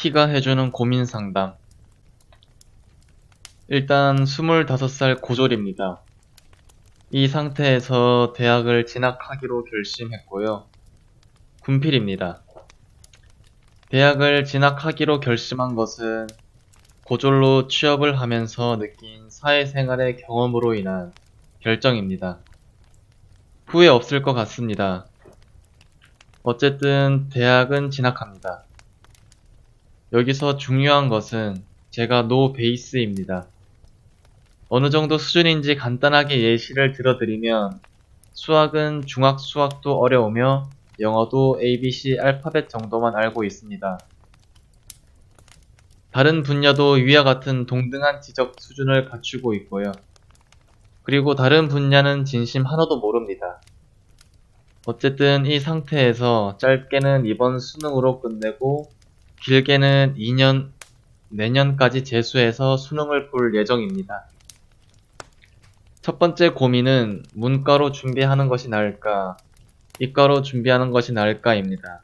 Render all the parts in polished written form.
T가 해주는 고민 상담. 일단 25살 고졸입니다. 이 상태에서 대학을 진학하기로 결심했고요. 군필입니다. 대학을 진학하기로 결심한 것은 고졸로 취업을 하면서 느낀 사회생활의 경험으로 인한 결정입니다. 후회 없을 것 같습니다. 어쨌든 대학은 진학합니다. 여기서 중요한 것은 제가 노 베이스입니다. 어느 정도 수준인지 간단하게 예시를 들어드리면 수학은 중학 수학도 어려우며 영어도 ABC 알파벳 정도만 알고 있습니다. 다른 분야도 위와 같은 동등한 지적 수준을 갖추고 있고요. 그리고 다른 분야는 진심 하나도 모릅니다. 어쨌든 이 상태에서 짧게는 이번 수능으로 끝내고 길게는 2년, 내년까지 재수해서 수능을 볼 예정입니다. 첫 번째 고민은 문과로 준비하는 것이 나을까, 이과로 준비하는 것이 나을까입니다.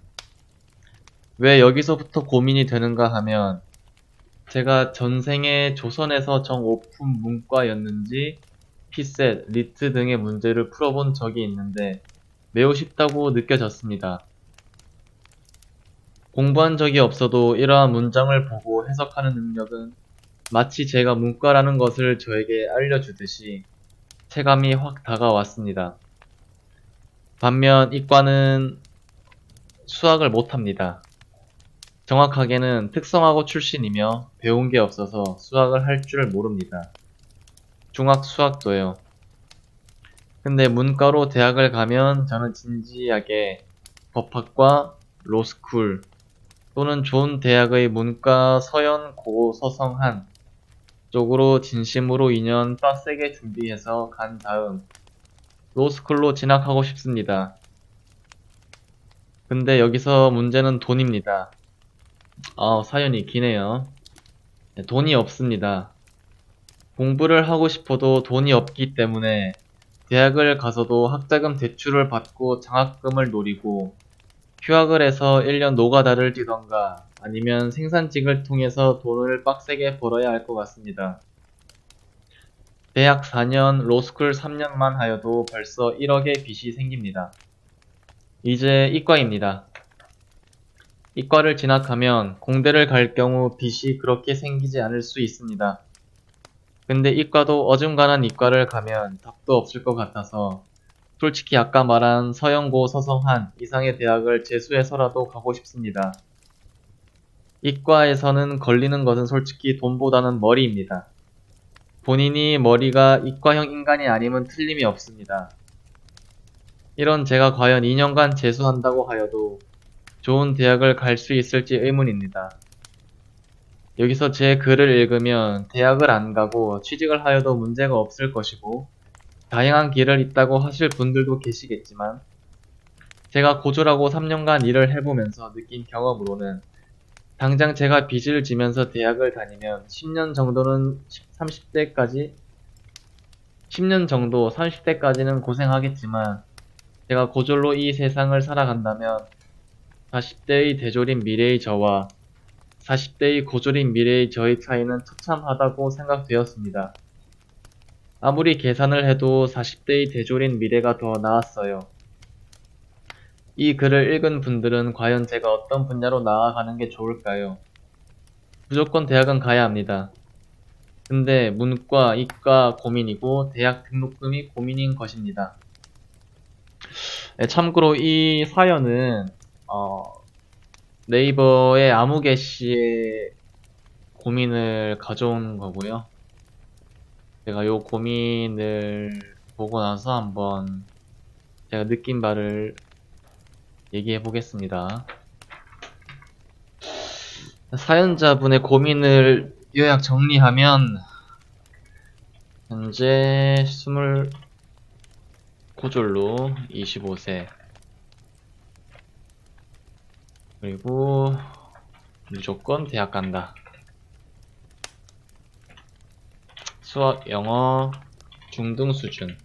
왜 여기서부터 고민이 되는가 하면 제가 전생에 조선에서 정오품 문과였는지 피셋, 리트 등의 문제를 풀어본 적이 있는데 매우 쉽다고 느껴졌습니다. 공부한 적이 없어도 이러한 문장을 보고 해석하는 능력은 마치 제가 문과라는 것을 저에게 알려주듯이 체감이 확 다가왔습니다. 반면 이과는 수학을 못합니다. 정확하게는 특성화고 출신이며 배운 게 없어서 수학을 할 줄 모릅니다. 중학 수학도요. 근데 문과로 대학을 가면 저는 진지하게 법학과, 로스쿨 또는 좋은 대학의 문과 서연, 고, 서성, 한 쪽으로 진심으로 2년 빡세게 준비해서 간 다음 로스쿨로 진학하고 싶습니다. 근데 여기서 문제는 돈입니다. 사연이 기네요. 돈이 없습니다. 공부를 하고 싶어도 돈이 없기 때문에 대학을 가서도 학자금 대출을 받고 장학금을 노리고 휴학을 해서 1년 노가다를 뛰던가 아니면 생산직을 통해서 돈을 빡세게 벌어야 할 것 같습니다. 대학 4년, 로스쿨 3년만 하여도 벌써 1억의 빚이 생깁니다. 이제 이과입니다. 이과를 진학하면 공대를 갈 경우 빚이 그렇게 생기지 않을 수 있습니다. 근데 이과도 어중간한 이과를 가면 답도 없을 것 같아서 솔직히 아까 말한 서영고 서성한 이상의 대학을 재수해서라도 가고 싶습니다. 이과에서는 걸리는 것은 솔직히 돈보다는 머리입니다. 본인이 머리가 이과형 인간이 아니면 틀림이 없습니다. 이런 제가 과연 2년간 재수한다고 하여도 좋은 대학을 갈 수 있을지 의문입니다. 여기서 제 글을 읽으면 대학을 안 가고 취직을 하여도 문제가 없을 것이고 다양한 길을 있다고 하실 분들도 계시겠지만 제가 고졸하고 3년간 일을 해보면서 느낀 경험으로는 당장 제가 빚을 지면서 대학을 다니면 10년 정도는 10년 정도 30대까지는 고생하겠지만 제가 고졸로 이 세상을 살아간다면 40대의 대졸인 미래의 저와 40대의 고졸인 미래의 저의 차이는 처참하다고 생각되었습니다. 아무리 계산을 해도 40대의 대졸인 미래가 더 나았어요. 이 글을 읽은 분들은 과연 제가 어떤 분야로 나아가는 게 좋을까요? 무조건 대학은 가야 합니다. 근데 문과, 이과 고민이고 대학 등록금이 고민인 것입니다. 참고로 이 사연은 네이버의 아무개씨의 고민을 가져온 거고요. 제가 요 고민을 보고 나서 한번 제가 느낀 바를 얘기해 보겠습니다. 사연자분의 고민을 요약 정리하면 현재 29졸로 25세 그리고 무조건 대학 간다. 수학, 영어 중등 수준.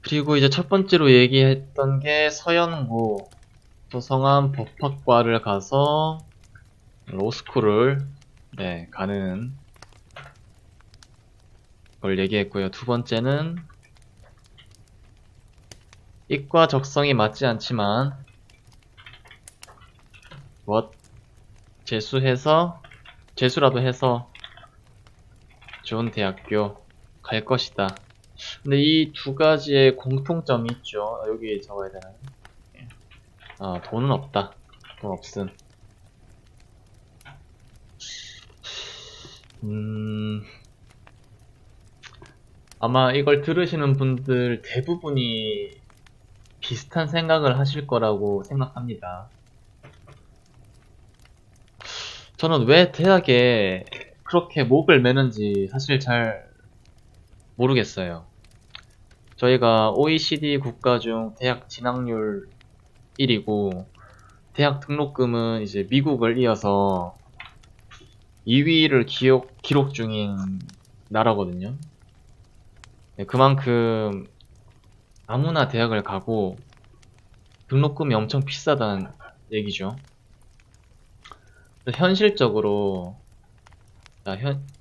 그리고 이제 첫 번째로 얘기했던 게 서연고. 소성함 법학과를 가서 로스쿨을 가는 걸 얘기했고요. 두 번째는 이과 적성이 맞지 않지만 재수라도 해서 좋은 대학교 갈 것이다. 근데 이 두 가지의 공통점이 있죠. 여기 적어야 되나요? 돈은 없다. 돈 없음. 아마 이걸 들으시는 분들 대부분이 비슷한 생각을 하실 거라고 생각합니다. 저는 왜 대학에 그렇게 목을 매는지 사실 잘 모르겠어요. 저희가 OECD 국가 중 대학 진학률 1위고 대학 등록금은 이제 미국을 이어서 2위를 기록 중인 나라거든요. 그만큼 아무나 대학을 가고 등록금이 엄청 비싸다는 얘기죠. 현실적으로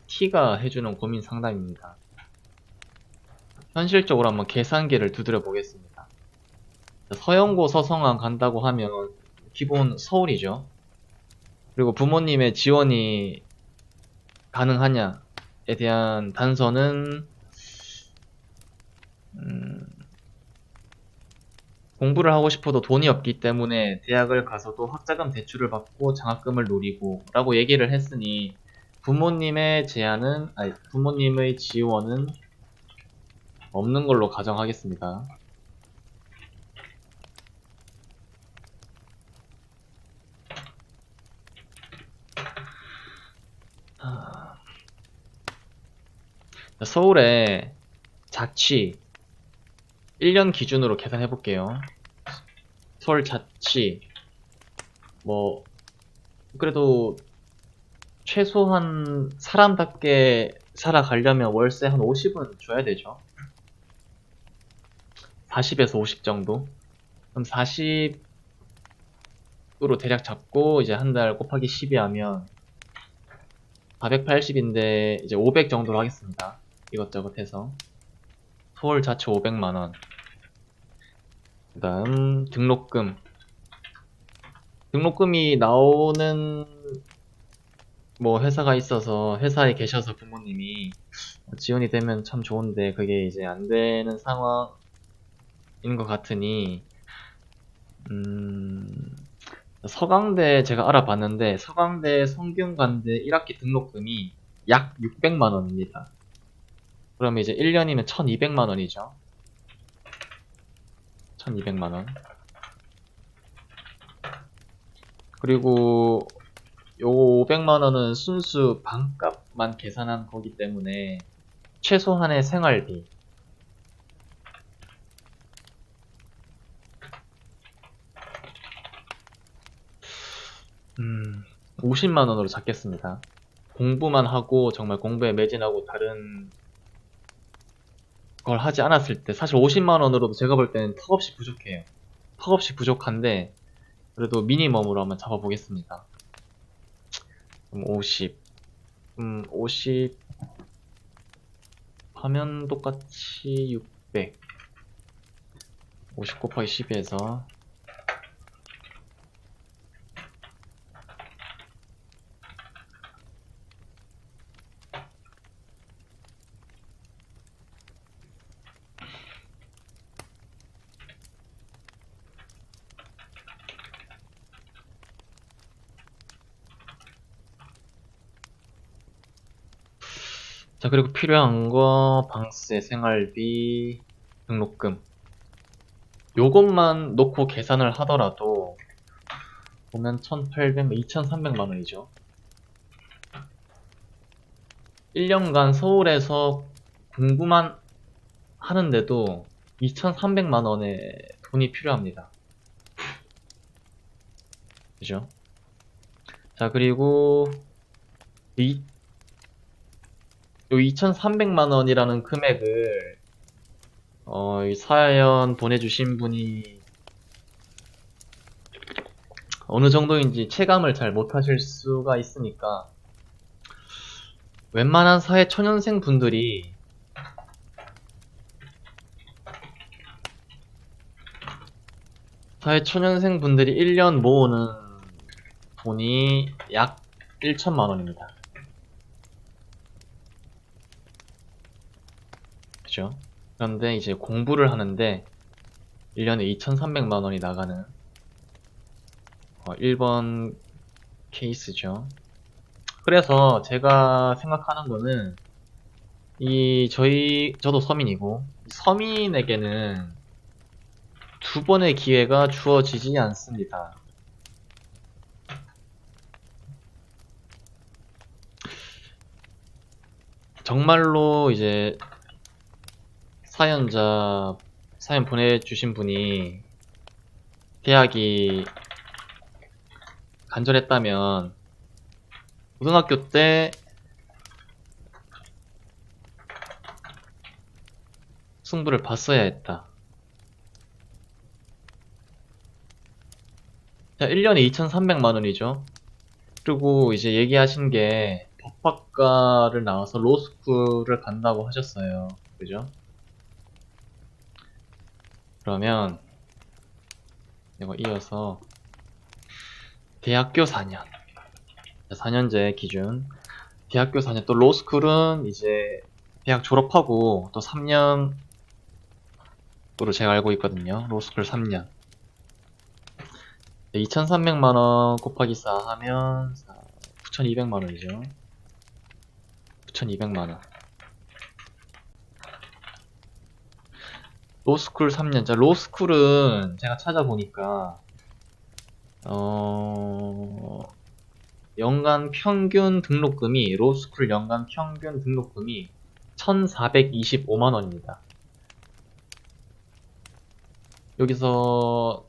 T가 해주는 고민 상담입니다. 현실적으로 한번 계산기를 두드려 보겠습니다. 서영고 서성한 간다고 하면 기본 서울이죠. 그리고 부모님의 지원이 가능하냐에 대한 단서는 공부를 하고 싶어도 돈이 없기 때문에 대학을 가서도 학자금 대출을 받고 장학금을 노리고 라고 얘기를 했으니 부모님의 지원은 없는 걸로 가정하겠습니다. 서울의 자취 1년 기준으로 계산해 볼게요. 서울 자취 그래도 최소한 사람답게 살아가려면 월세 한 50은 줘야 되죠. 40에서 50 정도. 그럼 40으로 대략 잡고 이제 한 달 곱하기 12 하면 480인데 이제 500 정도로 하겠습니다. 이것저것 해서 서울 자취 500만원. 그 다음 등록금이 나오는 회사가 있어서 회사에 계셔서 부모님이 지원이 되면 참 좋은데 그게 이제 안 되는 상황인 것 같으니 서강대 제가 알아봤는데 서강대 성균관대 1학기 등록금이 약 600만원입니다. 그러면 이제 1년이면 1200만원이죠. 1200만원. 그리고 요거 500만원은 순수 반값만 계산한 거기 때문에 최소한의 생활비 50만원으로 잡겠습니다. 공부만 하고 정말 공부에 매진하고 다른 걸 하지 않았을 때 사실 50만원으로도 제가 볼 때는 턱없이 부족해요. 턱없이 부족한데 그래도 미니멈으로 한번 잡아보겠습니다. 그럼 50 하면 똑같이 600 50 곱하기 12에서 자, 그리고 필요한 거 방세, 생활비, 등록금 요것만 놓고 계산을 하더라도 보면 1800, 2300만원이죠. 1년간 서울에서 공부만 하는데도 2300만원의 돈이 필요합니다. 그죠? 자, 그리고 요 2300만원이라는 금액을 이 사연 보내주신 분이 어느 정도인지 체감을 잘 못하실 수가 있으니까 웬만한 사회 초년생 분들이 사회 초년생 분들이 1년 모으는 돈이 약 1천만 원입니다. 그죠? 그런데 이제 공부를 하는데 1년에 2,300만 원이 나가는 1번 케이스죠. 그래서 제가 생각하는 거는 저도 서민이고 서민에게는 두 번의 기회가 주어지지 않습니다. 정말로 이제 사연 보내주신 분이 대학이 간절했다면 고등학교 때 승부를 봤어야 했다. 자, 1년에 2,300만 원이죠. 그리고 이제 얘기하신 게 법학과를 나와서 로스쿨을 간다고 하셨어요. 그죠? 그러면 이거 이어서 대학교 4년 4년제 기준 대학교 4년 또 로스쿨은 이제 대학 졸업하고 또 3년으로 제가 알고 있거든요. 로스쿨 3년 2,300만 원 곱하기 4 하면 9,200만 원이죠. 9,200만 원. 로스쿨 3년. 자, 로스쿨은 제가 찾아보니까 연간 평균 등록금이 로스쿨 연간 평균 등록금이 1,425만 원입니다. 여기서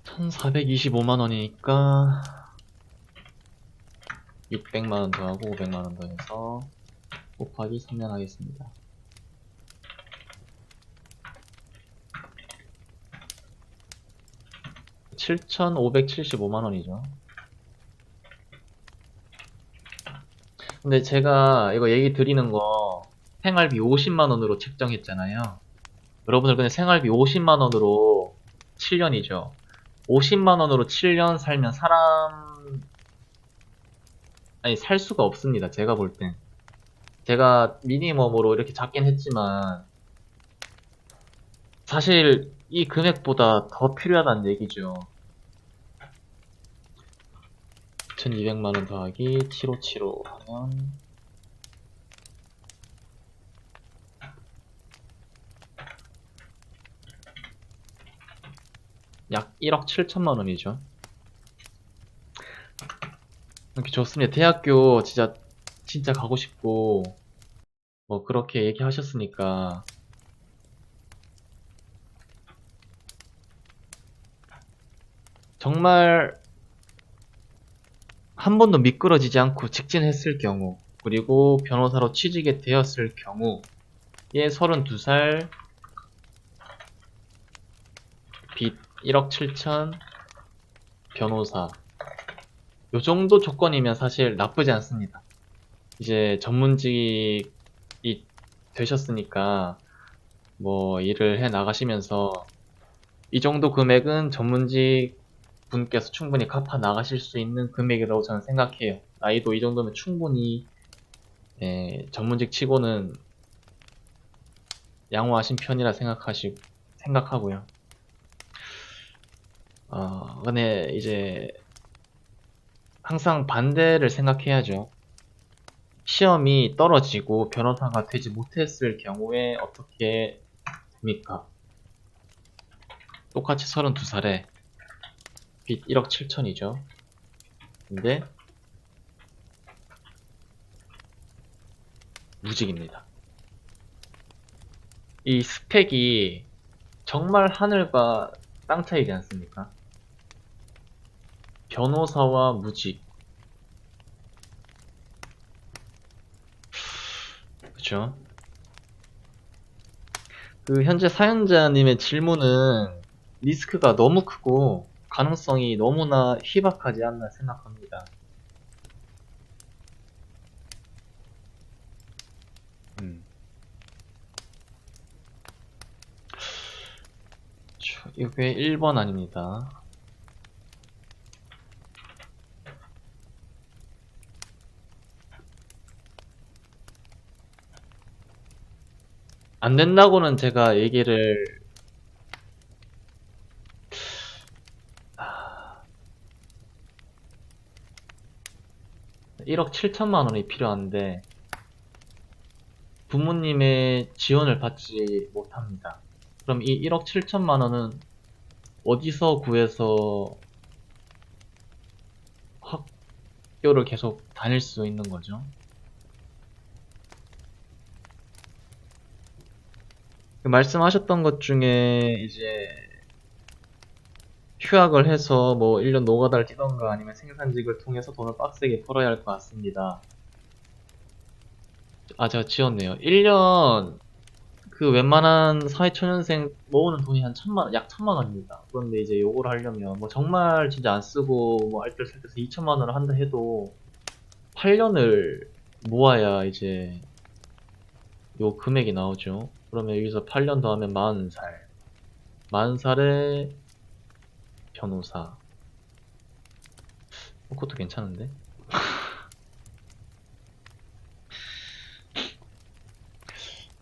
(1,425만 원이니까) 600만원 더하고 500만원 더해서 곱하기 3년 하겠습니다. 7,575만원이죠. 근데 제가 이거 얘기 드리는 거 생활비 50만원으로 책정했잖아요. 여러분들 근데 생활비 50만원으로 7년이죠. 50만원으로 7년 살면 살 수가 없습니다. 제가 볼 땐. 제가 미니멈으로 이렇게 잡긴 했지만, 사실 이 금액보다 더 필요하다는 얘기죠. 9,200만원 더하기 7575 하면, 약 1억 7천만원이죠. 이렇게 좋습니다. 대학교 진짜 가고 싶고, 뭐 그렇게 얘기하셨으니까, 정말 한 번도 미끄러지지 않고 직진했을 경우, 그리고 변호사로 취직이 되었을 경우에 32살, 빚 1억 7천, 변호사. 요 정도 조건이면 사실 나쁘지 않습니다. 이제 전문직이 되셨으니까 뭐 일을 해 나가시면서 이 정도 금액은 전문직 분께서 충분히 갚아 나가실 수 있는 금액이라고 저는 생각해요. 나이도 이 정도면 충분히 전문직 치고는 양호하신 편이라 생각하고요. 근데 이제 항상 반대를 생각해야죠. 시험이 떨어지고 변호사가 되지 못했을 경우에 어떻게 됩니까? 똑같이 32살에 빚 1억 7천이죠. 근데 무직입니다. 이 스펙이 정말 하늘과 땅 차이지 않습니까? 변호사와 무직. 그쵸? 그 현재 사연자님의 질문은 리스크가 너무 크고 가능성이 너무나 희박하지 않나 생각합니다. 이게 1번 아닙니다. 안 된다고는 제가 얘기를 1억 7천만 원이 필요한데 부모님의 지원을 받지 못합니다. 그럼 이 1억 7천만 원은 어디서 구해서 학교를 계속 다닐 수 있는 거죠? 그 말씀하셨던 것 중에 이제 휴학을 해서 뭐 1년 노가다를 뛰던가 아니면 생산직을 통해서 돈을 빡세게 벌어야 할 것 같습니다. 아, 제가 지었네요. 1년 그 웬만한 사회초년생 모으는 돈이 한 약 천만 원입니다. 그런데 이제 요거를 하려면 뭐 정말 진짜 안 쓰고 뭐 알뜰살뜰해서 2천만 원을 한다 해도 8년을 모아야 이제 요 금액이 나오죠. 그러면 여기서 8년 더하면 40살. 40살에 변호사. 그것도 괜찮은데?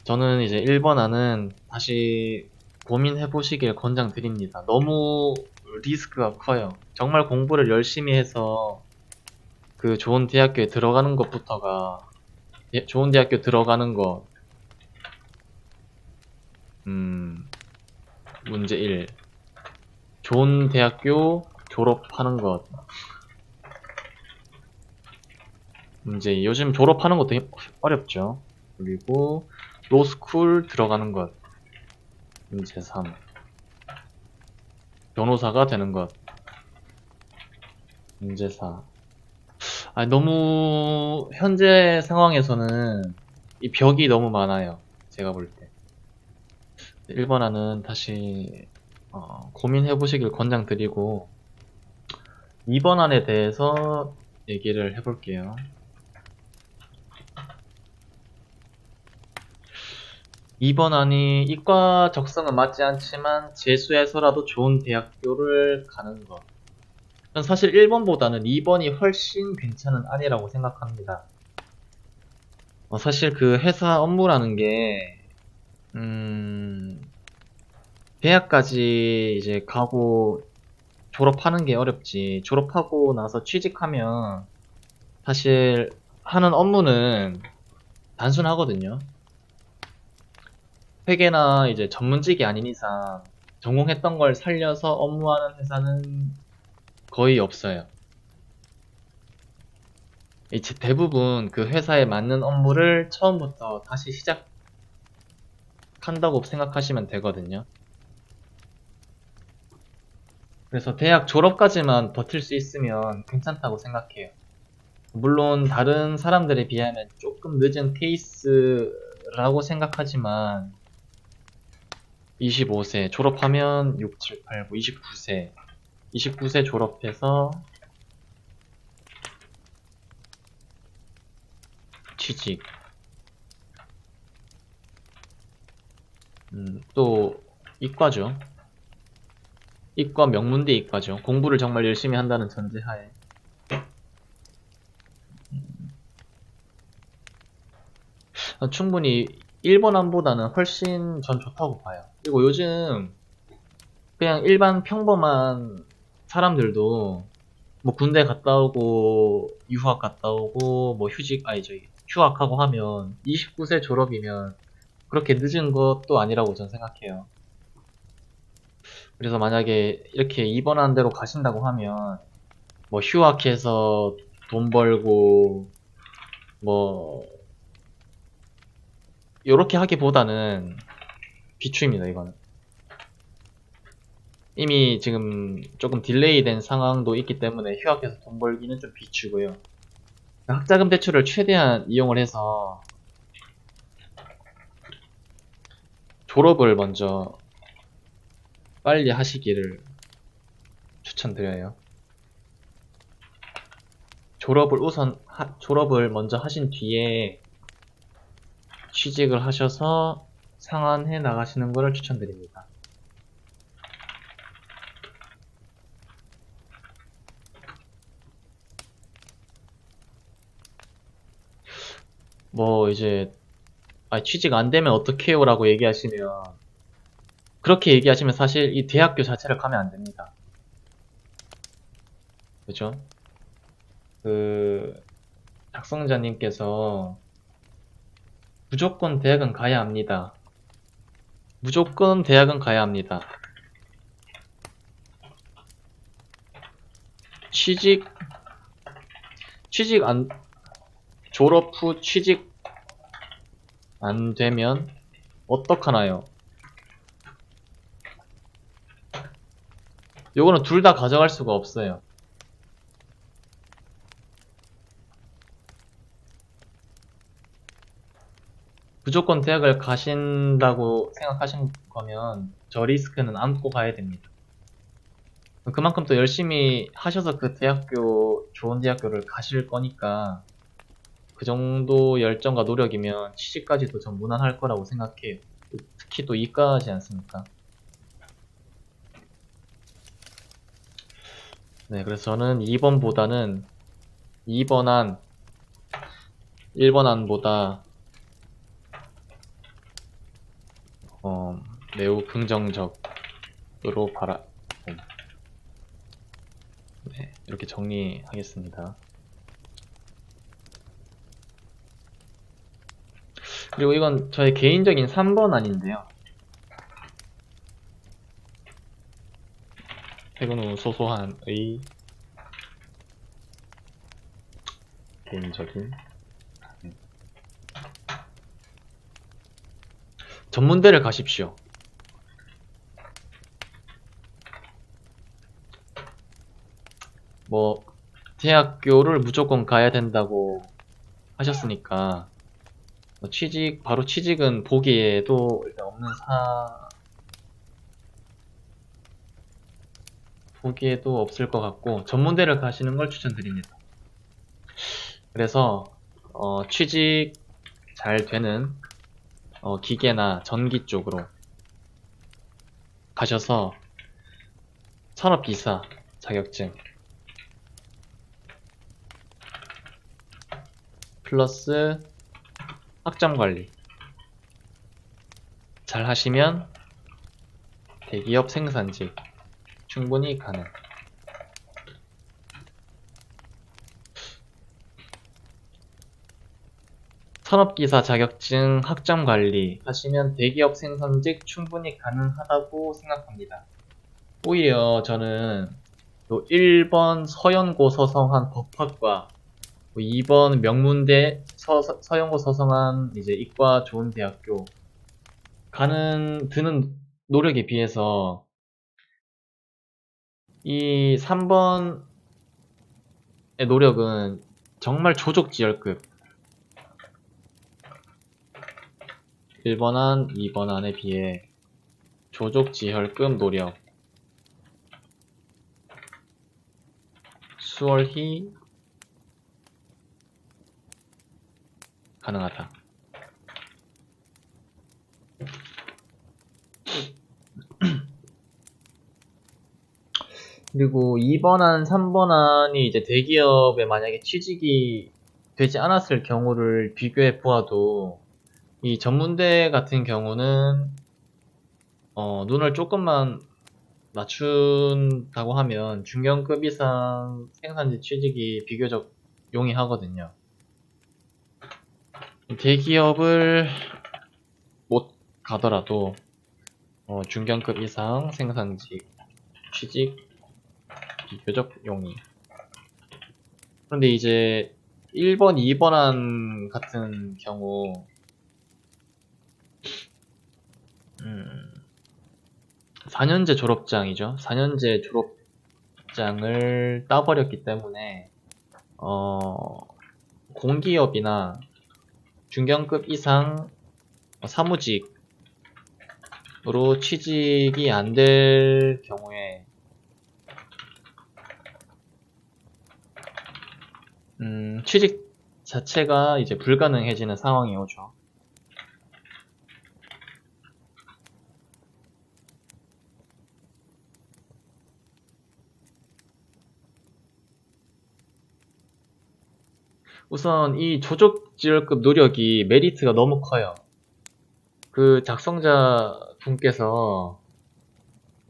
저는 이제 1번 안은 다시 고민해 보시길 권장드립니다. 너무 리스크가 커요. 정말 공부를 열심히 해서 그 좋은 대학교에 들어가는 것부터가 좋은 대학교 들어가는 거 문제 1. 좋은 대학교 졸업하는 것 문제 2. 요즘 졸업하는 것도 어렵죠. 그리고 로스쿨 들어가는 것 문제 3. 변호사가 되는 것 문제 4. 너무 현재 상황에서는 이 벽이 너무 많아요. 제가 볼 때. 1번 안은 다시 고민해 보시길 권장드리고 2번 안에 대해서 얘기를 해볼게요. 2번 안이 이과 적성은 맞지 않지만 재수해서라도 좋은 대학교를 가는 것. 전 사실 1번보다는 2번이 훨씬 괜찮은 안이라고 생각합니다. 사실 그 회사 업무라는 게 대학까지 이제 가고 졸업하는 게 어렵지. 졸업하고 나서 취직하면 사실 하는 업무는 단순하거든요. 회계나 이제 전문직이 아닌 이상 전공했던 걸 살려서 업무하는 회사는 거의 없어요. 이제 대부분 그 회사에 맞는 업무를 처음부터 다시 시작한다고 생각하시면 되거든요. 그래서 대학 졸업까지만 버틸 수 있으면 괜찮다고 생각해요. 물론 다른 사람들에 비하면 조금 늦은 케이스라고 생각하지만 25세 졸업하면 6, 7, 8, 9, 29세 졸업해서 취직. 또 이과죠. 이과 명문대 이과죠. 공부를 정말 열심히 한다는 전제하에. 충분히 1번 안보다는 훨씬 전 좋다고 봐요. 그리고 요즘 그냥 일반 평범한 사람들도 뭐 군대 갔다 오고 유학 갔다 오고 뭐 휴학하고 하면 29세 졸업이면 그렇게 늦은 것도 아니라고 저는 생각해요. 그래서 만약에 이렇게 입원한 대로 가신다고 하면 뭐 휴학해서 돈 벌고 뭐 요렇게 하기보다는 비추입니다, 이거는. 이미 지금 조금 딜레이 된 상황도 있기 때문에 휴학해서 돈 벌기는 좀 비추고요. 학자금 대출을 최대한 이용을 해서 졸업을 먼저 빨리 하시기를 추천드려요. 졸업을 먼저 하신 뒤에 취직을 하셔서 상환해 나가시는 것을 추천드립니다. 뭐 이제 취직 안 되면 어떡해요 라고 얘기하시면, 그렇게 얘기하시면 사실 이 대학교 자체를 가면 안 됩니다. 그죠? 그 작성자님께서 무조건 대학은 가야 합니다. 무조건 대학은 가야 합니다. 취직 안, 졸업 후 취직 안 되면 어떡하나요? 요거는 둘 다 가져갈 수가 없어요. 무조건 대학을 가신다고 생각하신 거면 저 리스크는 안고 가야 됩니다. 그만큼 또 열심히 하셔서 그 좋은 대학교를 가실 거니까 그 정도 열정과 노력이면 취직까지도 전 무난할 거라고 생각해요. 특히 또 이과지 않습니까? 네, 그래서 저는 2번보다는 2번 안, 1번 안보다 매우 긍정적으로 네, 이렇게 정리하겠습니다. 그리고 이건 저의 개인적인 3번 안인데요. 퇴근 후 소소한의 개인적인 전문대를 가십시오. 뭐 대학교를 무조건 가야 된다고 하셨으니까 뭐 바로 취직은 보기에도 일단 보기에도 없을 것 같고 전문대를 가시는 걸 추천드립니다. 그래서 취직 잘 되는 기계나 전기 쪽으로 가셔서 산업기사 자격증 플러스 학점관리 잘 하시면 대기업 생산직 충분히 가능. 산업기사 자격증 학점관리 하시면 대기업 생산직 충분히 가능하다고 생각합니다. 오히려 저는 또 1번 서연고 서성한 법학과, 2번 명문대 서연고 서성한 이제 이과 좋은 대학교 드는 노력에 비해서 이 3번의 노력은 정말 조족지혈급. 1번 안, 2번 안에 비해 조족지혈급 노력. 수월히 가능하다. 그리고 2번 안, 3번 안이 이제 대기업에 만약에 취직이 되지 않았을 경우를 비교해 보아도 이 전문대 같은 경우는 눈을 조금만 낮춘다고 하면 중견급 이상 생산직 취직이 비교적 용이하거든요. 대기업을 못 가더라도 중견급 이상 생산직 취직 비교적 용이. 그런데 이제 1번, 2번 안 같은 경우 4년제 졸업장이죠. 4년제 졸업장을 따버렸기 때문에 공기업이나 중견급 이상 사무직으로 취직이 안 될 경우에 취직 자체가 이제 불가능해지는 상황이 오죠. 우선 이 조족지혈급 노력이 메리트가 너무 커요. 그 작성자 분께서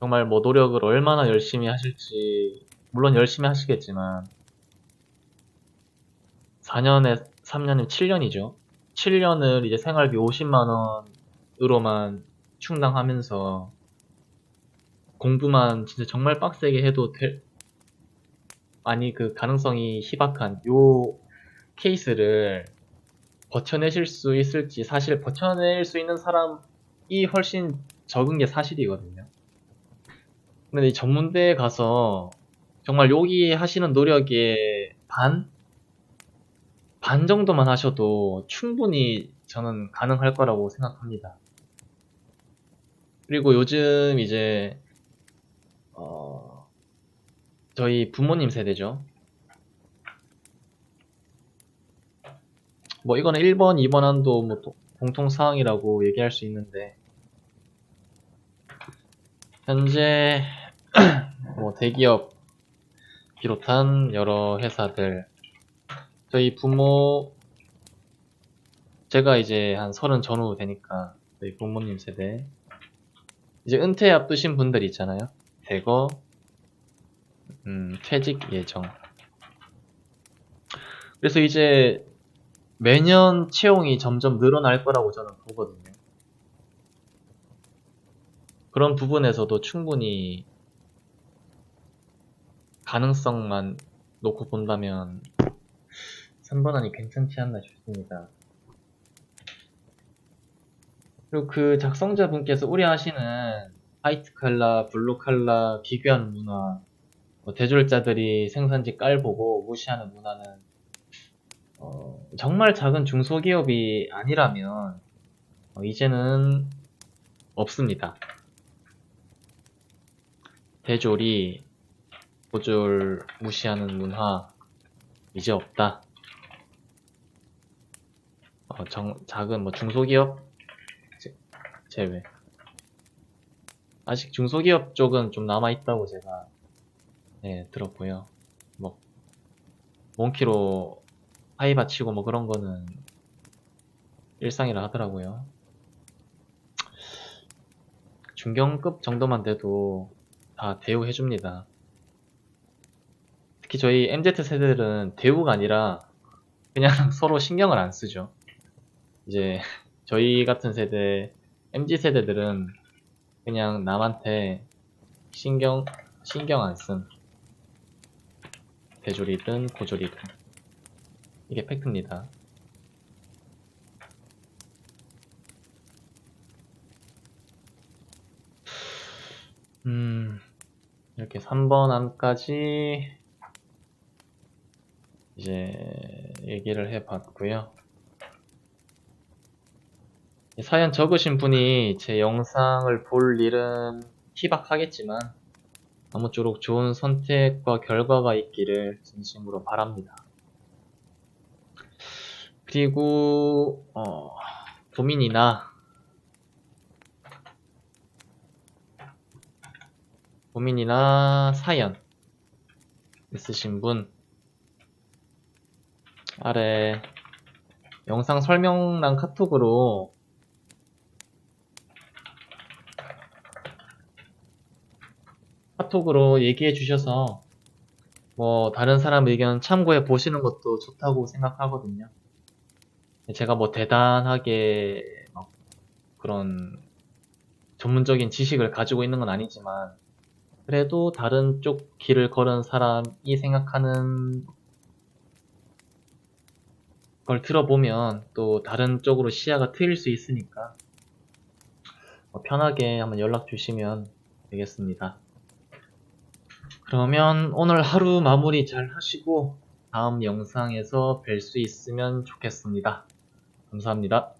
정말 뭐 노력을 얼마나 열심히 하실지, 물론 열심히 하시겠지만 4년에 3년에 7년이죠. 7년을 이제 생활비 50만 원으로만 충당하면서 공부만 진짜 정말 빡세게 해도 아니 그 가능성이 희박한 요 케이스를 버텨내실 수 있을지, 사실 버텨낼 수 있는 사람이 훨씬 적은 게 사실이거든요. 근데 이 전문대에 가서 정말 여기 하시는 노력의 반 정도만 하셔도 충분히 저는 가능할 거라고 생각합니다. 그리고 요즘 이제 저희 부모님 세대죠. 뭐 이거는 1번, 2번 한도 뭐 공통사항이라고 얘기할 수 있는데 현재 뭐 대기업 비롯한 여러 회사들 저희 부모 제가 이제 한 30 전후 되니까 저희 부모님 세대 이제 은퇴 앞두신 분들 있잖아요. 대거 퇴직 예정. 그래서 이제 매년 채용이 점점 늘어날 거라고 저는 보거든요. 그런 부분에서도 충분히 가능성만 놓고 본다면 3번 안이 괜찮지 않나 싶습니다. 그리고 그 작성자분께서 우려하시는 화이트 칼라, 블루 칼라 비교하는 문화, 뭐 대졸자들이 생산지 깔보고 무시하는 문화는 정말 작은 중소기업이 아니라면 이제는 없습니다. 대졸이 고졸 무시하는 문화 이제 없다. 작은 뭐 중소기업 제외. 아직 중소기업 쪽은 좀 남아있다고 제가 들었고요. 뭐 몽키로 하이 바치고 뭐 그런 거는 일상이라 하더라고요. 중견급 정도만 돼도 다 대우해줍니다. 특히 저희 MZ 세대들은 대우가 아니라 그냥 서로 신경을 안 쓰죠. 이제 저희 같은 세대, MZ 세대들은 그냥 남한테 신경 안 쓴 대졸이든 고졸이든 이게 팩트입니다. 이렇게 3번 안까지 이제 얘기를 해봤고요. 사연 적으신 분이 제 영상을 볼 일은 희박하겠지만 아무쪼록 좋은 선택과 결과가 있기를 진심으로 바랍니다. 그리고 고민이나 사연 있으신 분 아래 영상 설명란 카톡으로 얘기해 주셔서 뭐 다른 사람 의견 참고해 보시는 것도 좋다고 생각하거든요. 제가 뭐 대단하게 막 그런 전문적인 지식을 가지고 있는 건 아니지만 그래도 다른 쪽 길을 걸은 사람이 생각하는 걸 들어보면 또 다른 쪽으로 시야가 트일 수 있으니까 편하게 한번 연락 주시면 되겠습니다. 그러면 오늘 하루 마무리 잘 하시고 다음 영상에서 뵐 수 있으면 좋겠습니다. 감사합니다.